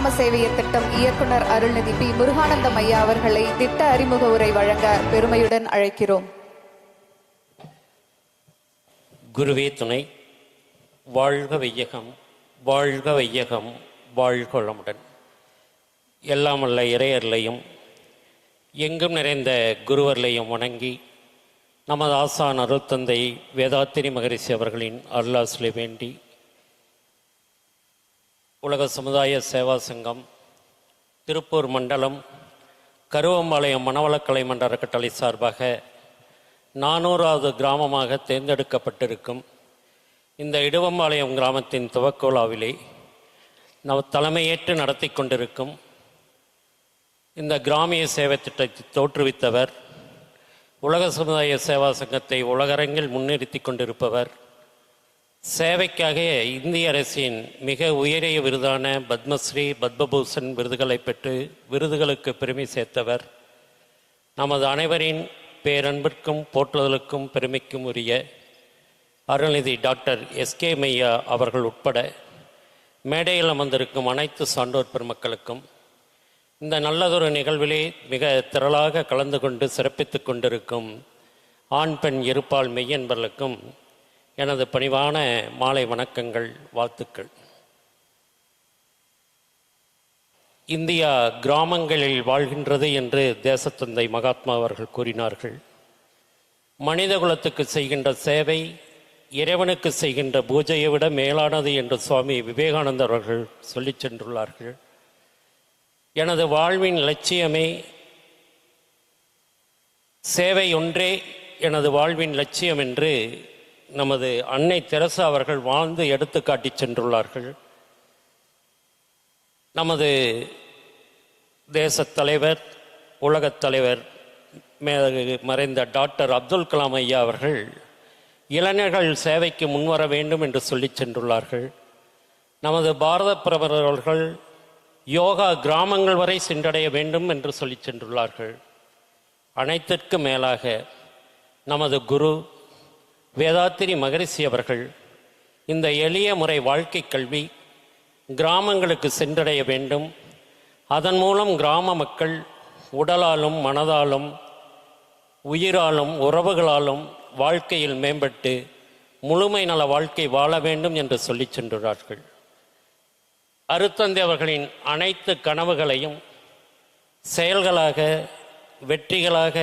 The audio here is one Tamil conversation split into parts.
கிராம சேவைய திட்டம் இயக்குனர் அருள்நிதி பி. முருகானந்தம் ஐயா அவர்களை திட்ட அறிமுக உரை வழங்க பெருமையுடன் அழைக்கிறோம். குருவே துணை. வாழ்க வையகம், வாழ்க வையகம், வாழ்க வளமுடன். எல்லாம் வல்ல இறையர்களையும் எங்கும் நிறைந்த குருவர்களையும் வணங்கி நமது ஆசான் அருள்தந்தை வேதாத்திரி மகரிஷி அவர்களின் அருளாசிலை வேண்டி உலக சமுதாய சேவா சங்கம் திருப்பூர் மண்டலம் கருவம்பாளையம் மனவளக்கலை மன்ற அறக்கட்டளை சார்பாக 400வது கிராமமாக தேர்ந்தெடுக்கப்பட்டிருக்கும் இந்த இடுவம்பாளையம் கிராமத்தின் துவக்க விழாவிலே தலைமையேற்று நடத்தி கொண்டிருக்கும் இந்த கிராமிய சேவை திட்டத்தை தோற்றுவித்தவர், உலக சமுதாய சேவா சங்கத்தை உலகரங்கில் முன்னிறுத்தி கொண்டிருப்பவர், சேவைக்காக இந்திய அரசின் மிக உயரிய விருதான பத்மஸ்ரீ பத்மபூஷன் விருதுகளை பெற்று விருதுகளுக்கு பெருமை சேர்த்தவர், நமது அனைவரின் பேரன்பிற்கும் போற்றுதலுக்கும் பெருமைக்கும் உரிய அருள்நிதி டாக்டர் எஸ்கே மையா அவர்கள் உட்பட மேடையில் அமர்ந்திருக்கும் அனைத்து சான்றோர் பெருமக்களுக்கும், இந்த நல்லதொரு நிகழ்விலே மிக திரளாக கலந்து கொண்டு சிறப்பித்து கொண்டிருக்கும் ஆண் பெண் இருப்பால் மெய்யன்பர்களுக்கும் எனது பணிவான மாலை வணக்கங்கள், வாழ்த்துக்கள். இந்தியா கிராமங்களில் வாழ்கின்றது என்று தேசத்தந்தை மகாத்மா அவர்கள் கூறினார்கள். மனித குலத்துக்கு செய்கின்ற சேவை இறைவனுக்கு செய்கின்ற பூஜையை விட மேலானது என்று சுவாமி விவேகானந்தர் அவர்கள் சொல்லி சென்றுள்ளார்கள். எனது வாழ்வின் லட்சியமே சேவை ஒன்றே எனது வாழ்வின் லட்சியம் என்று நமது அன்னை தெரசா அவர்கள் வாழ்ந்து எடுத்து காட்டி சென்றுள்ளார்கள். நமது தேசத் தலைவர், உலகத் தலைவர் மறைந்த டாக்டர் அப்துல் கலாம் ஐயா அவர்கள் இளைஞர்கள் சேவைக்கு முன்வர வேண்டும் என்று சொல்லி சென்றுள்ளார்கள். நமது பாரத பிரதமர் அவர்கள் யோகா கிராமங்கள் வரை சென்றடைய வேண்டும் என்று சொல்லி சென்றுள்ளார்கள். அனைத்திற்கும் மேலாக நமது குரு வேதாத்திரி மகரிஷி அவர்கள் இந்த எளிய முறை வாழ்க்கை கல்வி கிராமங்களுக்கு சென்றடைய வேண்டும், அதன் மூலம் கிராம மக்கள் உடலாலும் மனதாலும் உயிராலும் உறவுகளாலும் வாழ்க்கையில் மேம்பட்டு முழுமை நல வாழ்க்கை வாழ வேண்டும் என்று சொல்லி சென்றார்கள். அருட்தந்தை அவர்களின் அனைத்து கனவுகளையும் செயல்களாக வெற்றிகளாக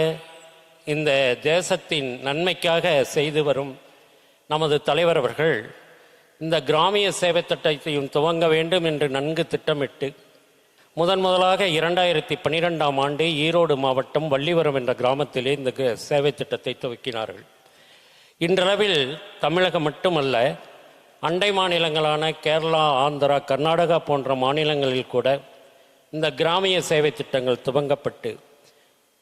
இந்த தேசத்தின் நன்மைக்காக செய்து வரும் நமது தலைவர் அவர்கள் இந்த கிராமிய சேவை திட்டத்தையும் துவங்க வேண்டும் என்று நன்கு திட்டமிட்டு முதலாக 2012ஆம் ஆண்டு ஈரோடு மாவட்டம் வள்ளிவரம் என்ற கிராமத்திலே இந்த சேவை திட்டத்தை துவக்கினார்கள். இன்றளவில் தமிழகம் மட்டுமல்ல, அண்டை மாநிலங்களான கேரளா, ஆந்திரா, கர்நாடகா போன்ற மாநிலங்களில் கூட இந்த கிராமிய சேவை திட்டங்கள் துவங்கப்பட்டு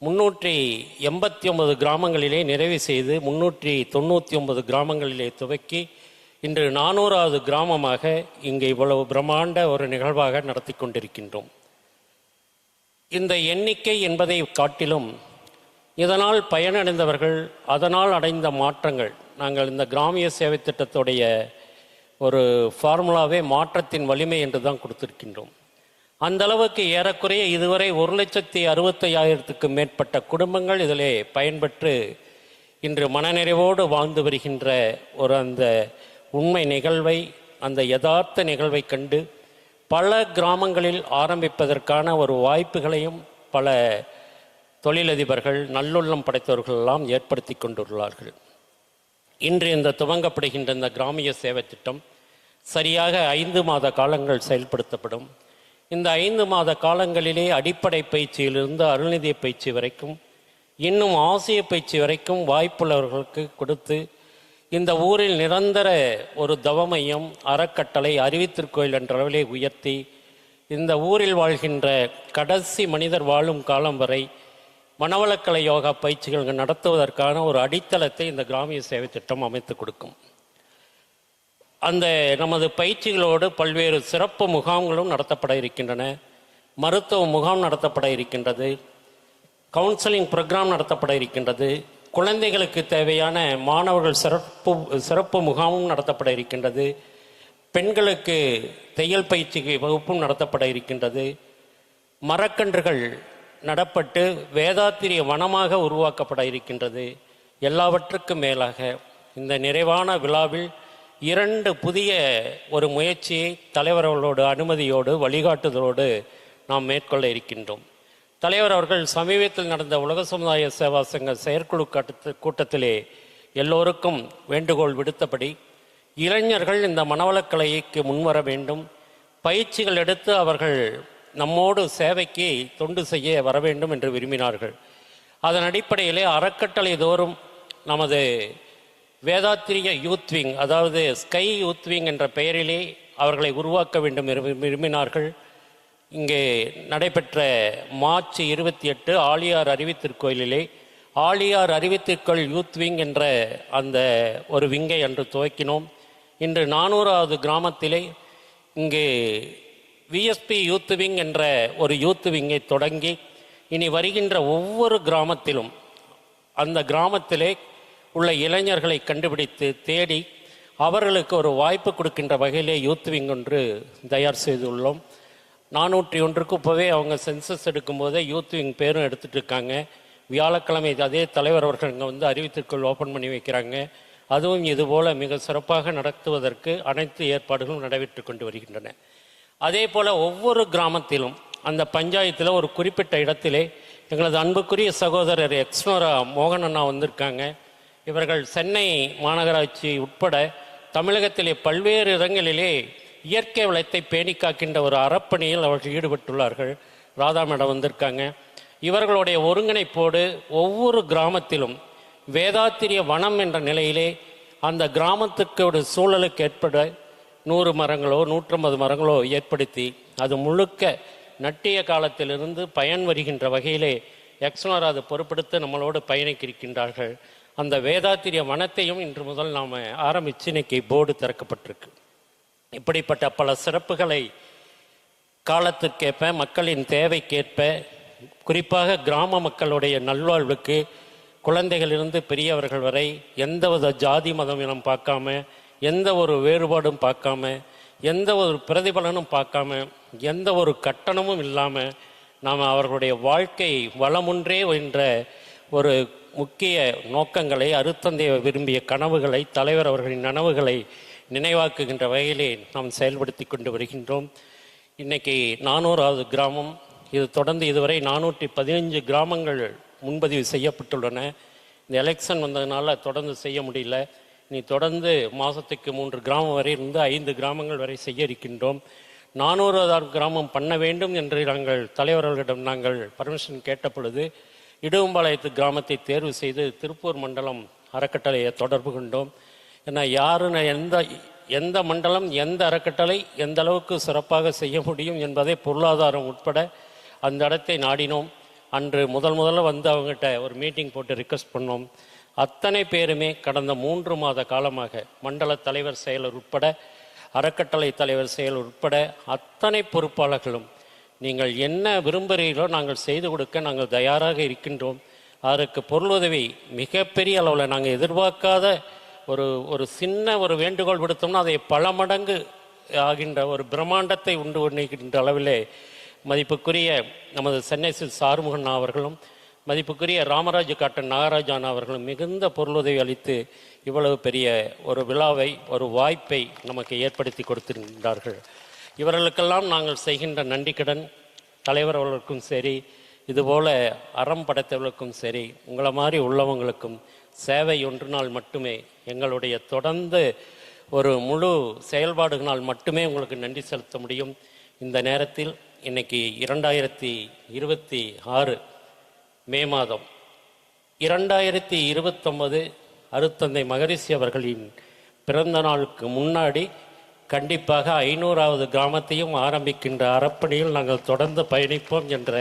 389 கிராமங்களிலே நிறைவு செய்து 399 கிராமங்களிலே துவக்கி இன்று 400வது கிராமமாக இங்கே இவ்வளவு பிரம்மாண்ட ஒரு நிகழ்வாக நடத்தி கொண்டிருக்கின்றோம். இந்த எண்ணிக்கை என்பதை காட்டிலும் இதனால் பயனடைந்தவர்கள், அதனால் அடைந்த மாற்றங்கள், நாங்கள் இந்த கிராமிய சேவை திட்டத்துடைய ஒரு ஃபார்முலாவே மாற்றத்தின் வலிமை என்று தான் கொடுத்திருக்கின்றோம். அந்த அளவுக்கு ஏறக்குறைய இதுவரை 1,65,000க்கும் மேற்பட்ட குடும்பங்கள் இதிலே பயன்பெற்று இன்று மனநிறைவோடு வாழ்ந்து வருகின்ற அந்த உண்மை நிகழ்வை, அந்த யதார்த்த நிகழ்வை கண்டு பல கிராமங்களில் ஆரம்பிப்பதற்கான ஒரு வாய்ப்புகளையும் பல தொழிலதிபர்கள், நல்லுள்ளம் படைத்தவர்கள் எல்லாம் ஏற்படுத்தி கொண்டுள்ளார்கள். இன்று இந்த துவங்கப்படுகின்ற இந்த கிராமிய சேவை திட்டம் சரியாக 5 மாத காலங்கள் செயல்படுத்தப்படும். இந்த 5 மாத காலங்களிலே அடிப்படை பயிற்சியிலிருந்து அருள்நிதி பயிற்சி வரைக்கும், இன்னும் ஆசிய பயிற்சி வரைக்கும் வாய்ப்புள்ளவர்களுக்கு கொடுத்து இந்த ஊரில் நிரந்தர ஒரு தவமையம், அறக்கட்டளை, அறிவித்திருக்கோயில் என்ற அளவிலே உயர்த்தி இந்த ஊரில் வாழ்கின்ற கடைசி மனிதர் வாழும் காலம் வரை மனவளக்கலை யோகா பயிற்சிகள் நடத்துவதற்கான ஒரு அடித்தளத்தை இந்த கிராமிய சேவை திட்டம் அமைத்து கொடுக்கும். அந்த நமது பயிற்சிகளோடு பல்வேறு சிறப்பு முகாம்களும் நடத்தப்பட இருக்கின்றன. மருத்துவ முகாம் நடத்தப்பட இருக்கின்றது, கவுன்சிலிங் ப்ரோக்ராம் நடத்தப்பட இருக்கின்றது, குழந்தைகளுக்கு தேவையான மாணவர்கள் சிறப்பு முகாமும் நடத்தப்பட இருக்கின்றது, பெண்களுக்கு தையல் பயிற்சி வகுப்பும் நடத்தப்பட இருக்கின்றது. மரக்கன்றுகள் நடப்பட்டு வேதாத்திரிய வனமாக உருவாக்கப்பட இருக்கின்றது. எல்லாவற்றுக்கும் மேலாக இந்த நிறைவான விழாவில் 2 புதிய ஒரு முயற்சியை தலைவர் அவர்களோடு அனுமதியோடு வழிகாட்டுதலோடு நாம் மேற்கொள்ள இருக்கின்றோம். தலைவர் அவர்கள் சமீபத்தில் நடந்த உலக சமுதாய சேவா சங்க செயற்குழு கூட்டத்திலே எல்லோருக்கும் வேண்டுகோள் விடுத்தபடி இளைஞர்கள் இந்த மனவளக்கலைக்கு முன்வர வேண்டும், பயிற்சிகள் எடுத்து அவர்கள் நம்மோடு சேவைக்கு தொண்டு செய்ய வர வேண்டும் என்று விரும்பினார்கள். அதன் அடிப்படையிலே அறக்கட்டளை தோறும் நமது வேதாத்திரிய யூத் விங், அதாவது ஸ்கை யூத் விங் என்ற பெயரிலே அவர்களை உருவாக்க வேண்டும் விரும்பினார்கள். இங்கே நடைபெற்ற மார்ச் 28 ஆழியார் அறிவித்திருக்கோயிலிலே ஆழியார் அறிவித்திருக்கோள் யூத் விங் என்ற அந்த ஒரு விங்கை அன்று துவக்கினோம். இன்று 400வது கிராமத்திலே இங்கு விஎஸ்பி யூத் விங் என்ற ஒரு யூத் விங்கை தொடங்கி இனி வருகின்ற ஒவ்வொரு கிராமத்திலும் அந்த கிராமத்திலே உள்ள இளைஞர்களை கண்டுபிடித்து தேடி அவர்களுக்கு ஒரு வாய்ப்பு கொடுக்கின்ற வகையிலே யூத் விங் ஒன்று தயார் செய்துள்ளோம். 401க்கு இப்போவே அவங்க சென்சஸ் எடுக்கும்போதே யூத் விங் பேரும் எடுத்துகிட்டு இருக்காங்க. வியாழக்கிழமை அதே தலைவர் அவர்கள் இங்கே வந்து அறிவித்திற்குள் ஓப்பன் பண்ணி வைக்கிறாங்க. அதுவும் இதுபோல் மிக சிறப்பாக நடத்துவதற்கு அனைத்து ஏற்பாடுகளும் நடைபெற்று கொண்டு வருகின்றன. அதே போல் ஒவ்வொரு கிராமத்திலும் அந்த பஞ்சாயத்தில் ஒரு குறிப்பிட்ட இடத்திலே எங்களது அன்புக்குரிய சகோதரர் எக்ஸ்னோரா மோகன் அண்ணா வந்திருக்காங்க. இவர்கள் சென்னை மாநகராட்சி உட்பட தமிழகத்திலே பல்வேறு இடங்களிலே இயற்கை வளத்தை பேணி காக்கின்ற ஒரு அறப்பணியில் அவர்கள் ஈடுபட்டுள்ளார்கள். ராதா மேடம் வந்திருக்காங்க. இவர்களுடைய ஒருங்கிணைப்போடு ஒவ்வொரு கிராமத்திலும் வேதாத்திரிய வனம் என்ற நிலையிலே அந்த கிராமத்துக்கு ஒரு சூழலுக்கு ஏற்பட 100 மரங்களோ 150 மரங்களோ ஏற்படுத்தி அது முழுக்க நட்டிய காலத்திலிருந்து பயன் வருகின்ற வகையிலே எக்ஸ்னோர் அதை பொறுப்படுத்த நம்மளோடு பயணிக்கிருக்கின்றார்கள். அந்த வேதாத்திரிய வனத்தையும் இன்று முதல் நாம் ஆரம்பித்து இன்னைக்கு போர்டு திறக்கப்பட்டிருக்கு. இப்படிப்பட்ட பல சிறப்புகளை காலத்திற்கேற்ப மக்களின் தேவைக்கேற்ப குறிப்பாக கிராம மக்களுடைய நல்வாழ்வுக்கு குழந்தைகளிலிருந்து பெரியவர்கள் வரை எந்தவித ஜாதி மதம் இனம் பார்க்காம, எந்த ஒரு வேறுபாடும் பார்க்காம, எந்த ஒரு பிரதிபலனும் பார்க்காம, எந்த ஒரு கட்டணமும் இல்லாமல் நாம் அவர்களுடைய வாழ்க்கை வளமுன்றே என்ற ஒரு முக்கிய நோக்கங்களை அருத்தந்தை விரும்பிய கனவுகளை தலைவர் அவர்களின் நனவுகளை நினைவாக்குகின்ற வகையிலே நாம் செயல்படுத்தி கொண்டு வருகின்றோம். இன்றைக்கி 400வது கிராமம். இது தொடர்ந்து இதுவரை 415 கிராமங்கள் முன்பதிவு செய்யப்பட்டுள்ளன. இந்த எலெக்ஷன் வந்ததுனால தொடர்ந்து செய்ய முடியல. இனி தொடர்ந்து மாதத்துக்கு 3 கிராமம் வரை இருந்து 5 கிராமங்கள் வரை செய்ய இருக்கின்றோம். 400வது கிராமம் பண்ண வேண்டும் என்று நாங்கள் தலைவர்களிடம் நாங்கள் பர்மிஷன் கேட்ட பொழுது இடுவம்பாளையத்து கிராமத்தை தேர்வு செய்து திருப்பூர் மண்டலம் அறக்கட்டளையை தொடர்பு கொண்டோம். ஏன்னா யாருன்னு எந்த மண்டலம் எந்த அறக்கட்டளை எந்த அளவுக்கு சிறப்பாக செய்ய முடியும் என்பதை பொருளாதாரம் உட்பட அந்த இடத்தை நாடினோம். அன்று முதல்ல வந்து அவங்ககிட்ட ஒரு மீட்டிங் போட்டு ரிக்வெஸ்ட் பண்ணோம். அத்தனை பேருமே கடந்த 3 மாத காலமாக மண்டல தலைவர் செயலர் உட்பட அறக்கட்டளை தலைவர் செயலர் உட்பட அத்தனை பொறுப்பாளர்களும் நீங்கள் என்ன விரும்புகிறீர்களோ நாங்கள் செய்து கொடுக்க நாங்கள் தயாராக இருக்கின்றோம். அதற்கு பொருளுதவி மிகப்பெரிய அளவில் நாங்கள் எதிர்பார்க்காத ஒரு சின்ன ஒரு வேண்டுகோள் விடுத்தோம்னா அதை பல மடங்கு ஆகின்ற ஒரு பிரம்மாண்டத்தை உண்டு பண்ணிக்கின்ற அளவிலே மதிப்புக்குரிய நமது சென்னை சாருமுகன் அவர்களும் மதிப்புக்குரிய ராமராஜ் காட்டன் நாகராஜான் அவர்களும் மிகுந்த பொருளுதவி அளித்து இவ்வளவு பெரிய ஒரு விழாவை ஒரு வாய்ப்பை நமக்கு ஏற்படுத்தி கொடுத்திருக்கின்றார்கள். இவர்களுக்கெல்லாம் நாங்கள் செய்கின்ற நன்றிக்கடன் தலைவர் அவர்களுக்கும் சரி, இதுபோல் அறம் படைத்தவர்களுக்கும் சரி, உங்களை மாதிரி உள்ளவங்களுக்கும் சேவை ஒன்று நாள் மட்டுமே எங்களுடைய தொடர்ந்து ஒரு முழு செயல்பாடுகளால் மட்டுமே உங்களுக்கு நன்றி செலுத்த முடியும். இந்த நேரத்தில் இன்னைக்கு 2026 மே மாதம் 2029 அருத்தந்தை மகரிஷி அவர்களின் பிறந்த நாளுக்கு முன்னாடி கண்டிப்பாக 500வது கிராமத்தையும் ஆரம்பிக்கின்ற அறப்பணியில் நாங்கள் தொடர்ந்து பயணிப்போம் என்ற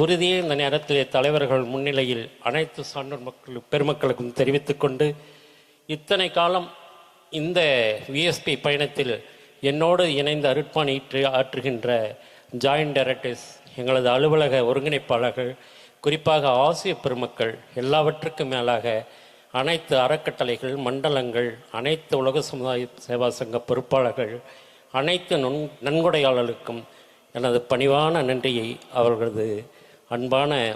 உறுதியை இந்த நேரத்திலே தலைவர்கள் முன்னிலையில் அனைத்து சான்றோர் பெருமக்களுக்கும் தெரிவித்துக் கொண்டு இத்தனை காலம் இந்த விஎஸ்பி பயணத்தில் என்னோடு இணைந்து அருட்பாணி ஆற்றுகின்ற ஜாயின்ட் டைரக்டர்ஸ், எங்களது அலுவலக ஒருங்கிணைப்பாளர்கள், குறிப்பாக ஆசிய பெருமக்கள், எல்லாவற்றுக்கும் மேலாக அனைத்து அறக்கட்டளைகள், மண்டலங்கள், அனைத்து உலக சமுதாய சேவா சங்க பொறுப்பாளர்கள், அனைத்து நன்கொடையாளர்களுக்கும் எனது பணிவான நன்றியை அவர்களது அன்பான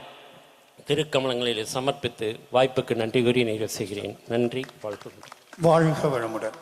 திருக்கமலங்களில் சமர்ப்பித்து வாய்ப்புக்கு நன்றி கூறி நிறைவு செய்கிறேன். நன்றி. வாழ்த்துகிறேன். வாழ்க வளமுடன்.